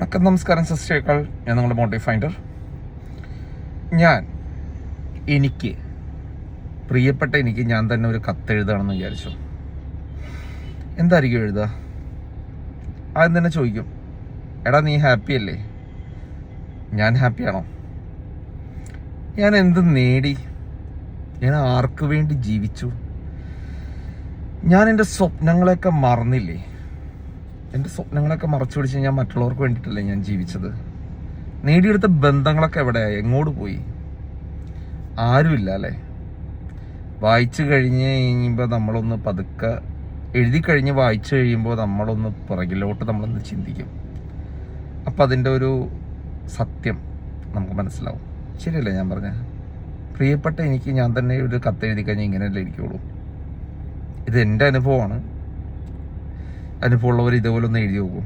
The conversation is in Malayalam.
ഒക്കെ നമസ്കാരം സിസ്റ്റേക്കാൾ ഞാൻ നിങ്ങളുടെ മോട്ടീവ് ഫൈൻഡർ. എനിക്ക് പ്രിയപ്പെട്ട എനിക്ക് ഞാൻ തന്നെ ഒരു കത്തെഴുതുകയാണെന്ന് വിചാരിച്ചു. എന്തായിരിക്കും എഴുതുക? ആദ്യം തന്നെ ചോദിക്കും, എടാ നീ ഹാപ്പി അല്ലേ? ഞാൻ ഹാപ്പിയാണോ? ഞാൻ എന്ത് നേടി? ഞാൻ ആർക്ക് വേണ്ടി ജീവിച്ചു? ഞാൻ എൻ്റെ സ്വപ്നങ്ങളെയൊക്കെ മറന്നില്ലേ? എൻ്റെ സ്വപ്നങ്ങളൊക്കെ മറച്ചു പിടിച്ച് ഞാൻ മറ്റുള്ളവർക്ക് വേണ്ടിയിട്ടല്ലേ ഞാൻ ജീവിച്ചത്? നേടിയെടുത്ത ബന്ധങ്ങളൊക്കെ എവിടെയായി? എങ്ങോട്ട് പോയി? ആരുമില്ല അല്ലേ? വായിച്ചു കഴിഞ്ഞ് കഴിയുമ്പോൾ നമ്മളൊന്ന് പതുക്കെ എഴുതി കഴിഞ്ഞ് വായിച്ചു കഴിയുമ്പോൾ നമ്മളൊന്ന് പുറകിലോട്ട് നമ്മളൊന്ന് ചിന്തിക്കും. അപ്പം അതിൻ്റെ ഒരു സത്യം നമുക്ക് മനസ്സിലാവും. ശരിയല്ലേ ഞാൻ പറഞ്ഞ? പ്രിയപ്പെട്ട എനിക്ക് ഞാൻ തന്നെ ഒരു കത്തെഴുതി കഴിഞ്ഞാൽ ഇങ്ങനെയല്ലേ ഇരിക്കുള്ളൂ. ഇത് എൻ്റെ അനുഭവമാണ്. അനുഭവമുള്ളവർ ഇതേപോലെ ഒന്ന് എഴുതി നോക്കും.